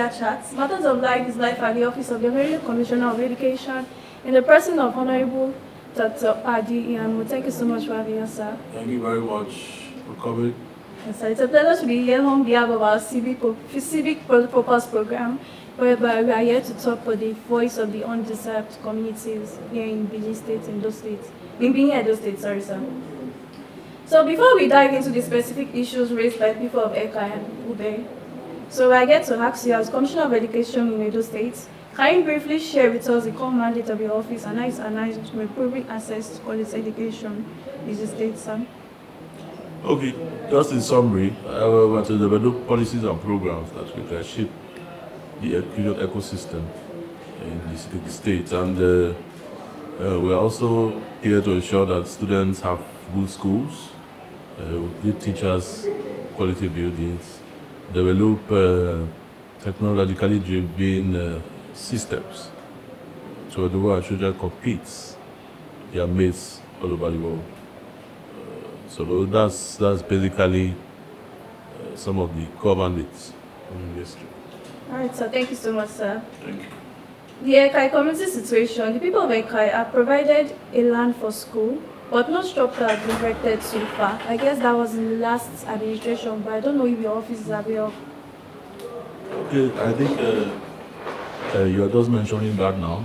media chats. Matters of Life is live at the Office of the Honorary Commissioner of Education in the person of Honorable Dr. Paddy, Iyamu. Thank you so much for having us, sir. Thank you very much for coming. Yes, sir. It's a pleasure to be here on behalf of our civic purpose program, whereby we are here to talk for the voice of the undeserved communities here in Benin State, in those states. In Edo State, sorry, sir. So before we dive into the specific issues raised by people of Eka and Ube, so I get to ask you, as Commissioner of Education in Edo State, can you briefly share with us the core mandate of your office and how it's aligned to improving access to quality education in the state, sir? Okay, just in summary, we are to develop policies and programs that we can shape the education ecosystem in the state, and we are also here to ensure that students have good schools, good teachers, quality buildings, develop technologically driven systems so the way our children compete their mates all over the world. So that's basically some of the core mandates of the industry. All right, so thank you so much, sir. Thank you. The Ekai community situation, the people of Ekai are provided a land for school, but no structure has been erected so far. I guess that was in the last administration, but I don't know if your office is available. Okay, I think you are just mentioning that now.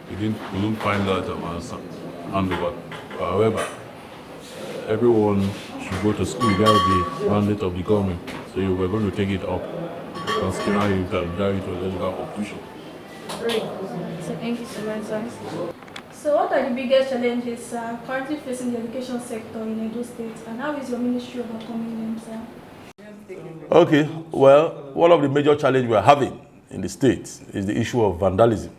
We didn't find that handover. However, everyone should go to school. That's the mandate of the government. So we're going to take it up. Because now you can drive it to a legal conclusion. Great. So thank you so much, sir. So what are the biggest challenges currently facing the education sector in Edo State, and how is your ministry overcoming them, sir? Okay, well, one of the major challenges we are having in the state is the issue of vandalism.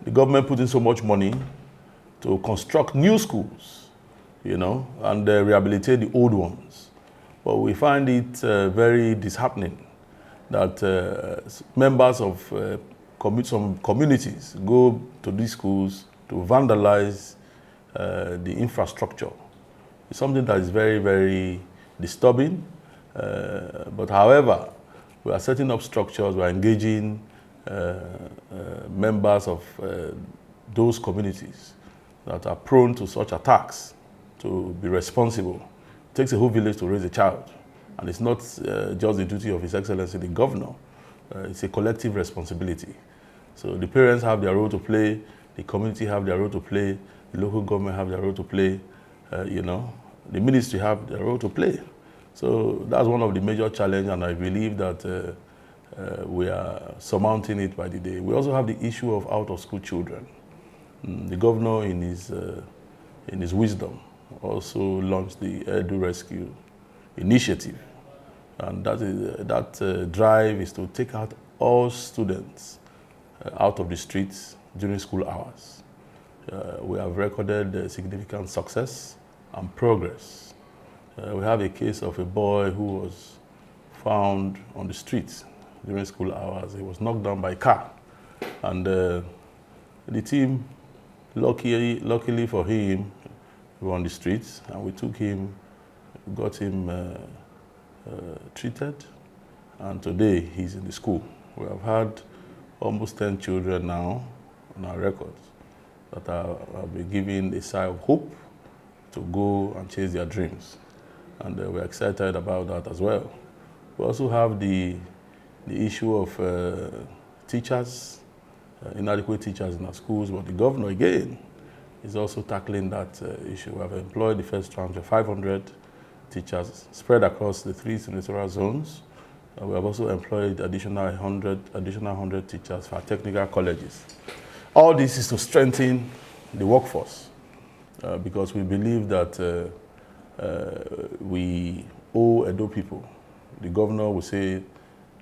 The government put in so much money to construct new schools, and rehabilitate the old ones. But we find it very disheartening that members of some communities go to these schools to vandalize the infrastructure. It's something that is very, very disturbing. But however, we are setting up structures, we are engaging members of those communities that are prone to such attacks to be responsible. It takes a whole village to raise a child. And it's not just the duty of His Excellency the Governor. It's a collective responsibility. So the parents have their role to play, the community have their role to play, the local government have their role to play, the ministry have their role to play. So that's one of the major challenges, and I believe that we are surmounting it by the day. We also have the issue of out-of-school children. The governor, in his wisdom, also launched the Edu Rescue Initiative, and that drive is to take out all students out of the streets during school hours. We have recorded significant success and progress. We have a case of a boy who was found on the streets during school hours. He was knocked down by a car, and the team, luckily for him, we were on the streets, and we took him, got him treated, and today he's in the school. We have had almost 10 children now on our records that have been given a sigh of hope to go and chase their dreams. And we're excited about that as well. We also have the issue of teachers, inadequate teachers in our schools, but the governor again is also tackling that issue. We have employed the first tranche of 500 teachers spread across the 3 senatorial zones. We have also employed additional 100 teachers for our technical colleges. All this is to strengthen the workforce because we believe that we owe Edo people. The governor will say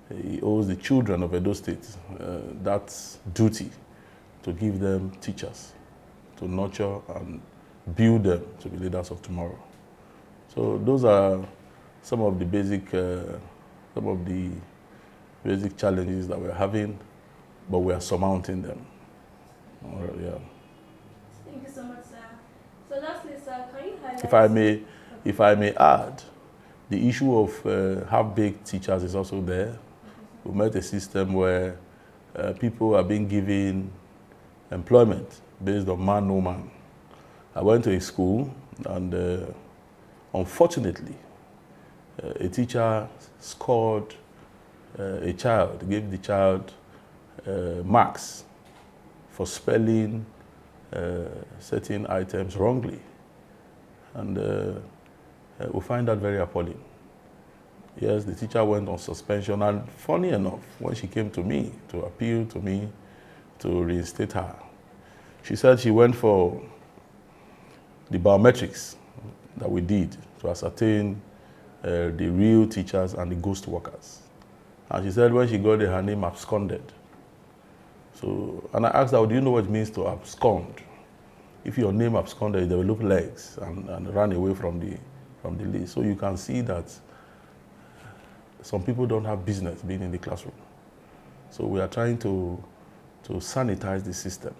he owes the children of Edo State that duty to give them teachers, to nurture and build them to be leaders of tomorrow. So those are some of the basic challenges that we're having, but we are surmounting them. All right, yeah. Thank you so much, sir. So lastly, sir, can you highlight... If I may add, the issue of half-baked teachers is also there. we met a system where people are being given employment based on man, no man. I went to a school and unfortunately, a teacher scored a child, gave the child marks for spelling certain items wrongly. And we find that very appalling. Yes, the teacher went on suspension, and funny enough, when she came to me to appeal to me to reinstate her, she said she went for the biometrics that we did to ascertain the real teachers and the ghost workers. And she said when she got there, her name absconded. So, and I asked her, do you know what it means to abscond? If your name absconded, you develop legs and ran away from the list. So you can see that some people don't have business being in the classroom. So we are trying to sanitize the system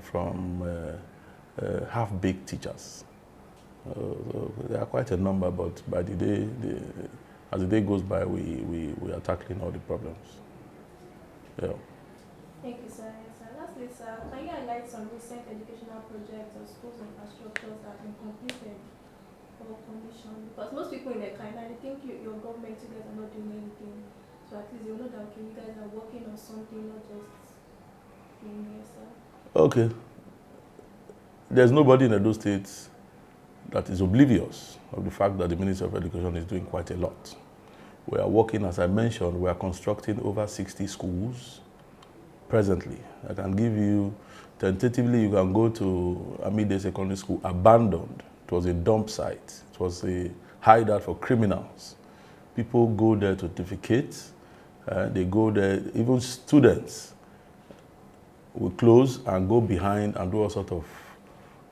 from half-baked teachers. So there are quite a number, but by the day, as the day goes by, we are tackling all the problems. Yeah. Thank you, sir. Yes, sir. Lastly, sir, can you highlight some recent educational projects or schools infrastructures that have been completed or commissioned? Because most people in the Canada, they think your government, you guys are not doing anything. So at least you know that okay, you guys are working on something, not just being here, sir. Okay. There's nobody in Edo State that is oblivious of the fact that the Ministry of Education is doing quite a lot. We are working, as I mentioned, we are constructing over 60 schools presently. I can give you, tentatively, you can go to Amide Secondary School, abandoned. It was a dump site. It was a hideout for criminals. People go there to defecate. They go there, even students will close and go behind and do all sorts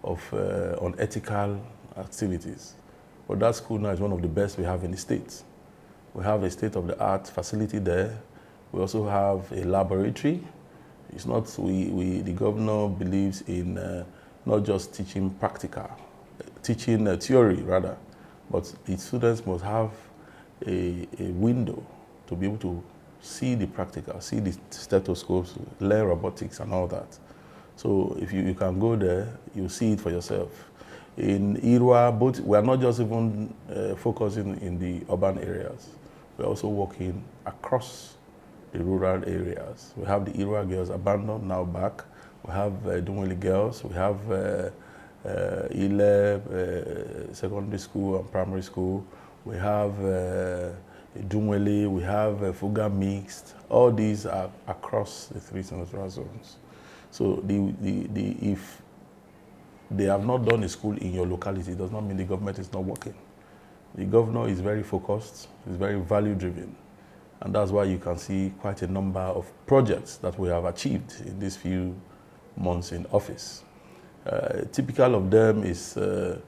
of unethical activities. But that school now is one of the best we have in the state. We have a state-of-the-art facility there. We also have a laboratory. It's not, the governor believes in not just teaching practical, teaching theory rather, but the students must have a window to be able to see the practical, see the stethoscopes, learn robotics and all that. So if you can go there, you'll see it for yourself. In Irwa, we are not just even focusing in the urban areas. We're also working across the rural areas. We have the Irwa girls abandoned, now back. We have Dumweli girls. We have Ile secondary school and primary school. We have Dumweli. We have Fuga mixed. All these are across the three senatorial zones. So if they have not done a school in your locality, it does not mean the government is not working. The governor is very focused, is very value-driven, and that's why you can see quite a number of projects that we have achieved in these few months in office. Typical of them is the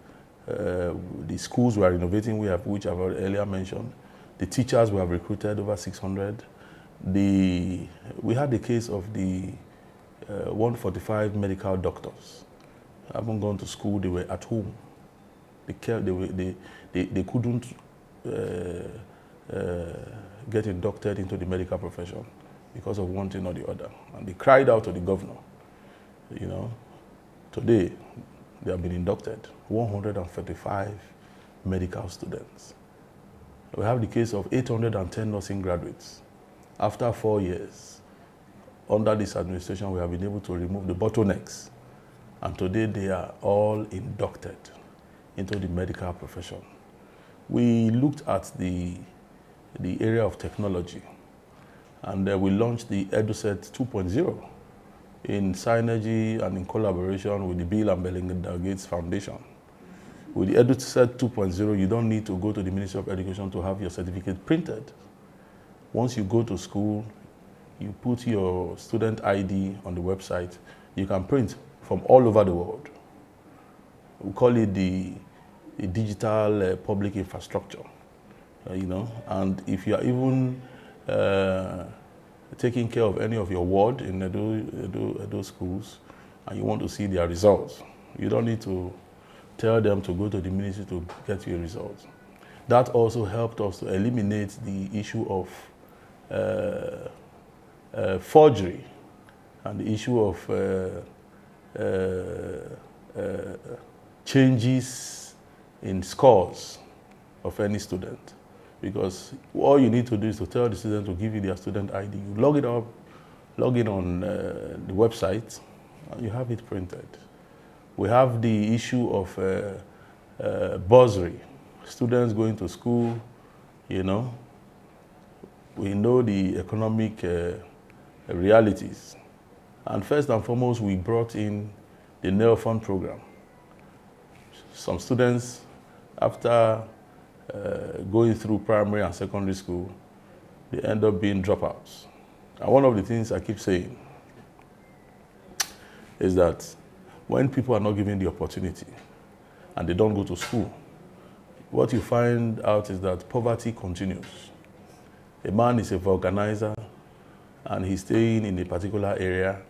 schools we are renovating, which I've earlier mentioned. The teachers we have recruited, over 600. We had the case of the 145 medical doctors. They haven't gone to school, they were at home. They couldn't get inducted into the medical profession because of one thing or the other. And they cried out to the governor. You know, today they have been inducted, 135 medical students. We have the case of 810 nursing graduates. After 4 years, under this administration, we have been able to remove the bottlenecks. And today they are all inducted into the medical profession. We looked at the area of technology, and we launched the EduSet 2.0 in synergy and in collaboration with the Bill and Melinda Gates Foundation. With the EduSet 2.0, you don't need to go to the Ministry of Education to have your certificate printed. Once you go to school, you put your student ID on the website, you can print from all over the world. We call it the digital public infrastructure, you know. And if you are even taking care of any of your ward in Edo schools, and you want to see their results, you don't need to tell them to go to the ministry to get your results. That also helped us to eliminate the issue of forgery and the issue of changes in scores of any student. Because all you need to do is to tell the student to give you their student ID. You log it up, log in on the website, and you have it printed. We have the issue of bursary. Students going to school, you know, we know the economic realities. And first and foremost, we brought in the HON program. Some students, after going through primary and secondary school, they end up being dropouts. And one of the things I keep saying is that when people are not given the opportunity and they don't go to school, what you find out is that poverty continues. A man is a vulcanizer and he's staying in a particular area.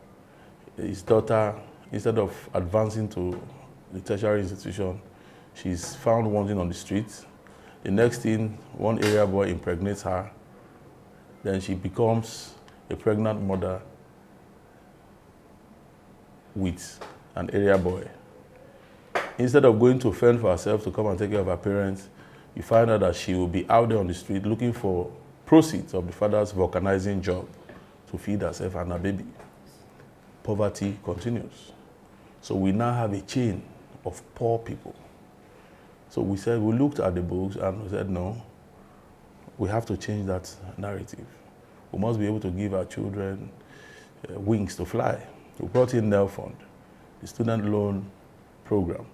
His daughter, instead of advancing to the tertiary institution, she's found wanting on the streets. The next thing, one area boy impregnates her. Then she becomes a pregnant mother with an area boy. Instead of going to fend for herself to come and take care of her parents, you find out that she will be out there on the street looking for proceeds of the father's vulcanizing job to feed herself and her baby. Poverty continues. So we now have a chain of poor people. So we said, we looked at the books and we said, no, we have to change that narrative. We must be able to give our children wings to fly. We brought in HON, the student loan program.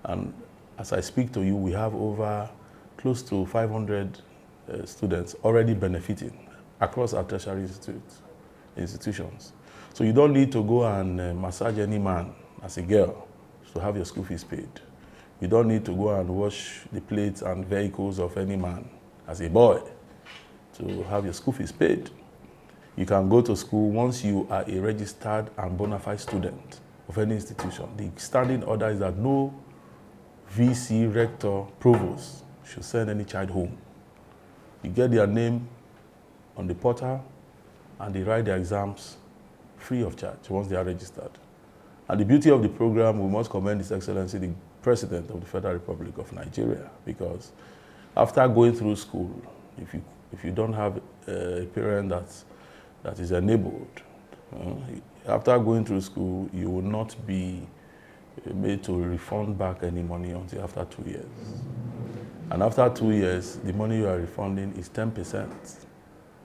And as I speak to you, we have over close to 500 students already benefiting across our tertiary institutions. So you don't need to go and massage any man as a girl to have your school fees paid. You don't need to go and wash the plates and vehicles of any man as a boy to have your school fees paid. You can go to school once you are a registered and bona fide student of any institution. The standing order is that no VC, rector, provost should send any child home. You get their name on the portal and they write their exams free of charge once they are registered. And the beauty of the program, we must commend His Excellency, the President of the Federal Republic of Nigeria, because after going through school, if you don't have a parent that is enabled, after going through school, you will not be made to refund back any money until after 2 years. And after 2 years, the money you are refunding is 10%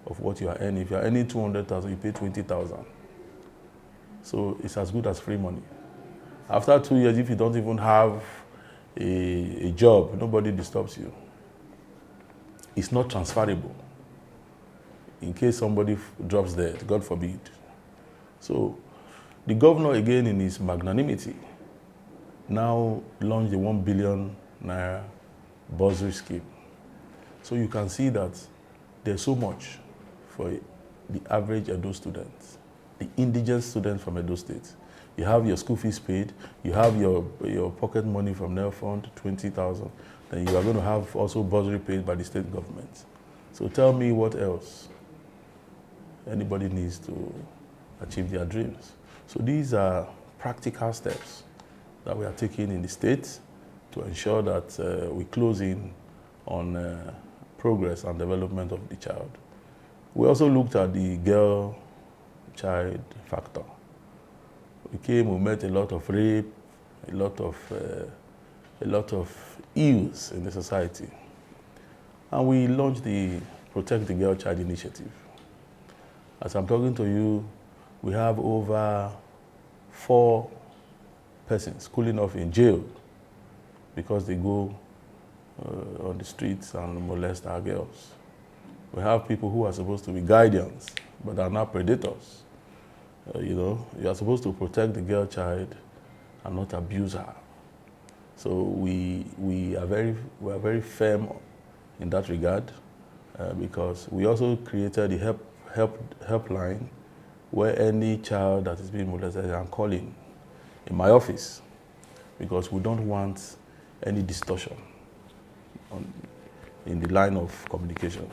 of what you are earning. If you are earning 200,000, you pay 20,000. So it's as good as free money. After 2 years, if you don't even have a job, nobody disturbs you. It's not transferable in case somebody drops dead, God forbid. So the governor, again, in his magnanimity, now launched the 1 billion naira bursary scheme. So you can see that there's so much for the average Edo student, the indigent student from Edo State. You have your school fees paid, you have your pocket money from HON, 20,000, then you are going to have also bursary paid by the state government. So tell me what else anybody needs to achieve their dreams. So these are practical steps that we are taking in the state to ensure that we close in on progress and development of the child. We also looked at the girl-child factor. We came, we met a lot of rape, a lot of ills in the society. And we launched the Protect the Girl Child initiative. As I'm talking to you, we have over 4 persons cooling off in jail because they go on the streets and molest our girls. We have people who are supposed to be guardians, but are now predators. You are supposed to protect the girl child and not abuse her. So we are very firm in that regard because we also created the helpline where any child that is being molested can call in my office, because we don't want any distortion in the line of communication.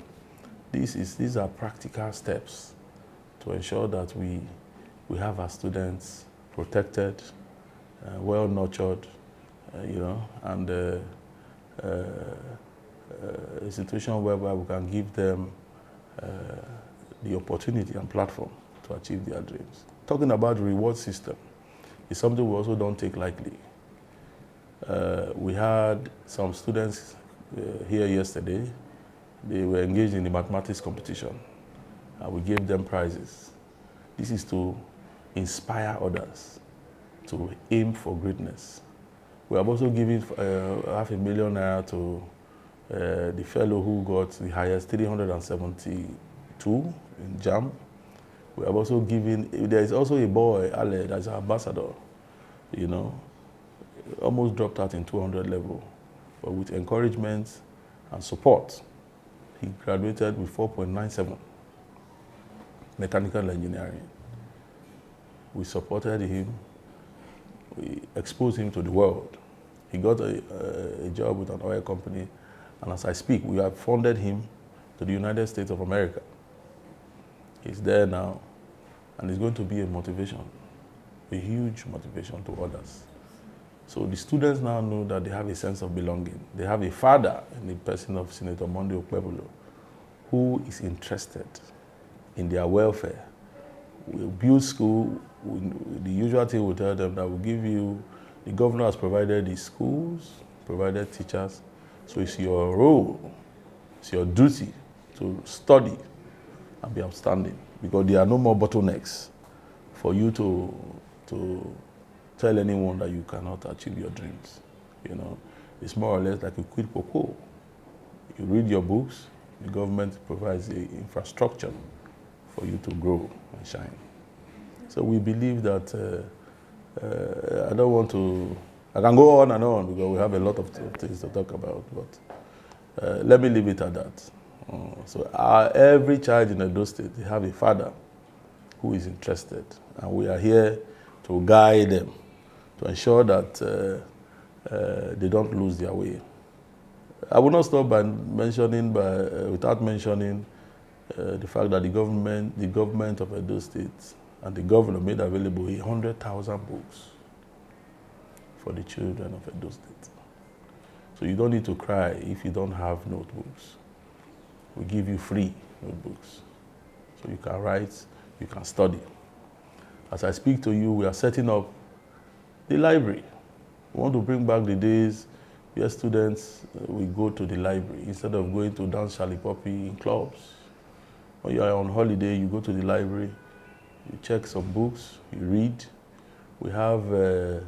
These are practical steps to ensure that we have our students protected, well nurtured, and a situation whereby we can give them the opportunity and platform to achieve their dreams. Talking about the reward system is something we also don't take lightly. We had some students here yesterday. They were engaged in the mathematics competition, and we gave them prizes. This is to inspire others to aim for greatness. We have also given $500,000 to the fellow who got the highest, 372 in JAM. We have also given, there is also a boy, Ale, that's our ambassador, almost dropped out in 200 level, but with encouragement and support, he graduated with 4.97 mechanical engineering. We supported him, we exposed him to the world. He got a job with an oil company, and as I speak, we have funded him to the United States of America. He's there now, and it's going to be a motivation, a huge motivation to others. So the students now know that they have a sense of belonging. They have a father in the person of Senator Monday Okpebholo, who is interested in their welfare. We build school. The usual thing we tell them that we'll give you, the governor has provided the schools, provided teachers, so it's your role, it's your duty to study and be outstanding, because there are no more bottlenecks for you to tell anyone that you cannot achieve your dreams. It's more or less like a quid pro quo. You read your books, the government provides the infrastructure for you to grow and shine. So we believe that, I don't want to, I can go on and on because we have a lot of things to talk about, but let me leave it at that. Every child in Edo State, they have a father who is interested, and we are here to guide them, to ensure that they don't lose their way. I will not stop by without mentioning the fact that the government of Edo State and the governor made available 100,000 books for the children of Edo State. So you don't need to cry if you don't have notebooks. We give you free notebooks. So you can write, you can study. As I speak to you, we are setting up the library. We want to bring back the days where students will go to the library instead of going to dance shalipopi in clubs. When you are on holiday, you go to the library, you check some books, you read. We have a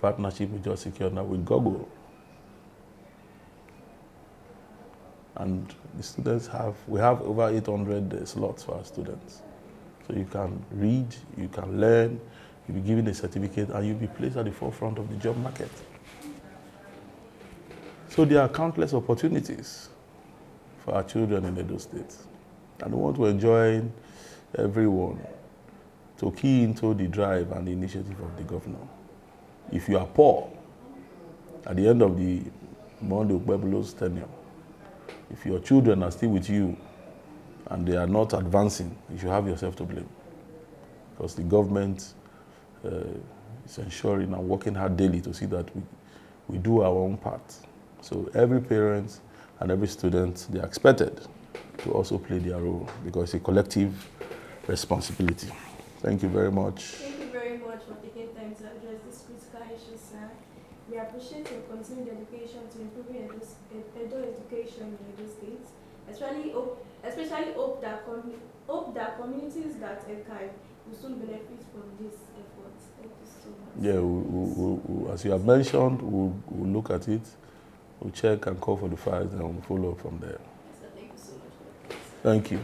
partnership we just secured now with Google. And the students we have over 800 slots for our students. So you can read, you can learn, you'll be given a certificate, and you'll be placed at the forefront of the job market. So there are countless opportunities for our children in Edo State. And we want to enjoin everyone to key into the drive and the initiative of the governor. If you are poor, at the end of the Monday Okpebholo's tenure, if your children are still with you and they are not advancing, you should have yourself to blame. Because the government is ensuring and working hard daily to see that we do our own part. So every parent and every student, they are expected to also play their role, because it's a collective responsibility. Thank you very much. Thank you very much for taking time to address this critical issue, sir. We appreciate your continued dedication to improving Edo education in Edo State. Especially hope that communities that archive will soon benefit from this effort. Thank you so much. Yeah, as you have mentioned, we'll look at it, we'll check and call for the files, and we'll follow up from there. So thank you so much. Thank you.